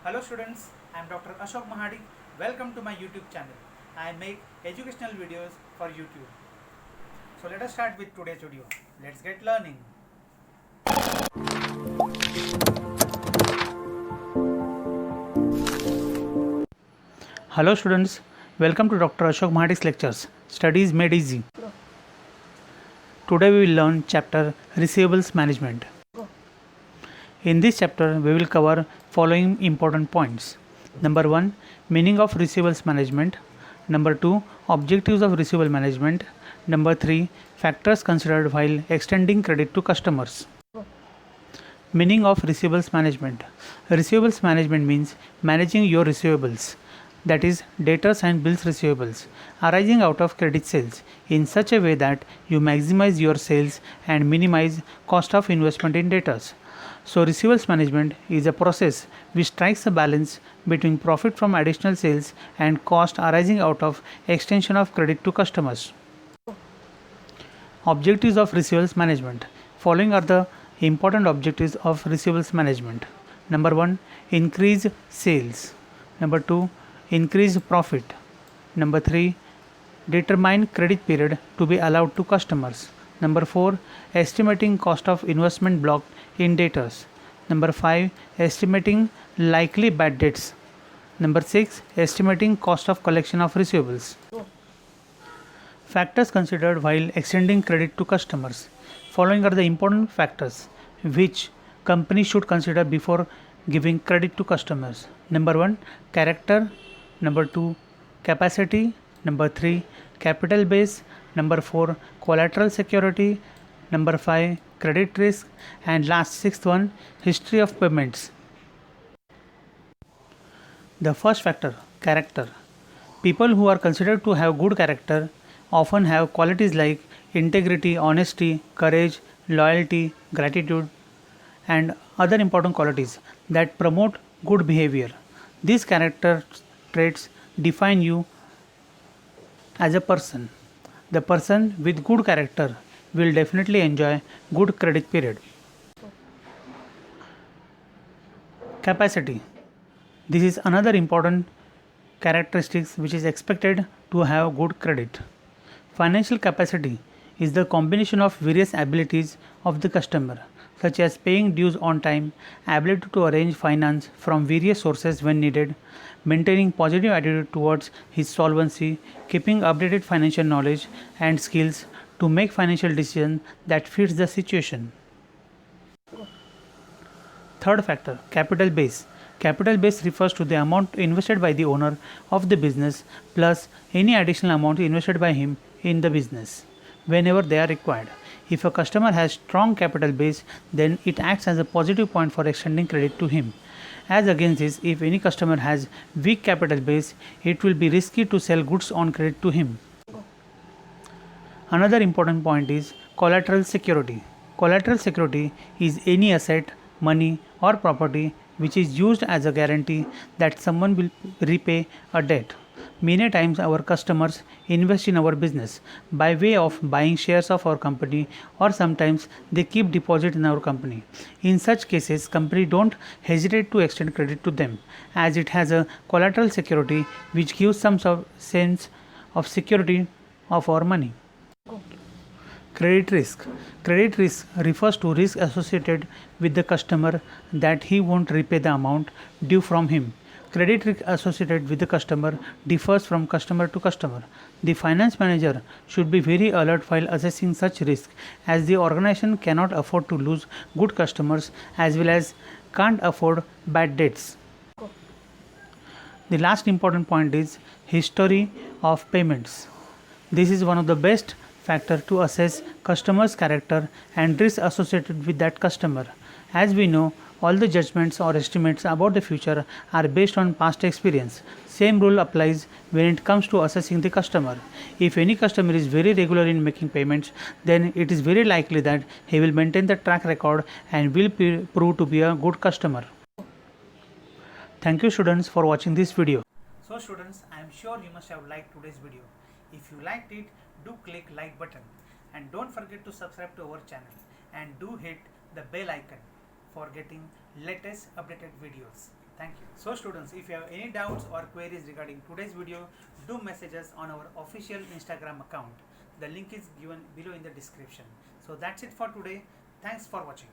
Hello students, I am Dr. Ashok Mahadi. Welcome to my YouTube channel. I make educational videos for YouTube. So let us start with today's video. Let's get learning. Hello students, welcome to Dr. Ashok Mahadi's lectures. Studies made easy. Today we will learn chapter Receivables Management. In this chapter, we will cover following important points. Number 1, meaning of receivables management. Number 2, objectives of receivable management. Number 3, factors considered while extending credit to customers. Meaning of receivables management. Receivables management means managing your receivables, that is, debtors and bills receivables, arising out of credit sales in such a way that you maximize your sales and minimize cost of investment in debtors. So, receivables management is a process which strikes a balance between profit from additional sales and cost arising out of extension of credit to customers. Objectives of receivables management. Following are the important objectives of receivables management. Number 1, increase sales. Number 2, increase profit. Number 3, determine credit period to be allowed to customers. Number 4, estimating cost of investment blocked in debtors. Number 5, estimating likely bad debts. Number 6, estimating cost of collection of receivables. Factors considered while extending credit to customers. Following are the important factors which company should consider before giving credit to customers. Number 1, character. Number 2, capacity. Number 3, capital base. Number 4, collateral security. Number 5, credit risk. And last, sixth one, history of payments. The first factor, character. People who are considered to have good character often have qualities like integrity, honesty, courage, loyalty, gratitude, and other important qualities that promote good behavior. These character traits define you as a person. The person with good character will definitely enjoy good credit period. Capacity. This is another important characteristics which is expected to have good credit. Financial capacity is the combination of various abilities of the customer, such as paying dues on time, ability to arrange finance from various sources when needed, maintaining positive attitude towards his solvency, keeping updated financial knowledge and skills to make financial decisions that fits the situation. Third factor, capital base. Capital base refers to the amount invested by the owner of the business plus any additional amount invested by him in the business whenever they are required. If a customer has strong capital base, then it acts as a positive point for extending credit to him. As against this, if any customer has weak capital base, it will be risky to sell goods on credit to him. Another important point is collateral security. Collateral security is any asset, money, or property which is used as a guarantee that someone will repay a debt. Many times, our customers invest in our business by way of buying shares of our company, or sometimes they keep deposit in our company. In such cases, company don't hesitate to extend credit to them, as it has a collateral security which gives some sense of security of our money. Credit risk. Credit risk refers to risk associated with the customer that he won't repay the amount due from him. Credit risk associated with the customer differs from customer to customer. The finance manager should be very alert while assessing such risk, as the organization cannot afford to lose good customers as well as can't afford bad debts. The last important point is history of payments. This is one of the best factor to assess customer's character and risk associated with that customer. As we know, all the judgments or estimates about the future are based on past experience. Same rule applies when it comes to assessing the customer. If any customer is very regular in making payments, then it is very likely that he will maintain the track record and will prove to be a good customer. Thank you students for watching this video. So students, I am sure you must have liked today's video. If you liked it, do click like button and don't forget to subscribe to our channel and do hit the bell icon for getting latest updated videos. Thank you. So students, if you have any doubts or queries regarding today's video, do message us on our official Instagram account. The link is given below in the description. So that's it for today. Thanks for watching.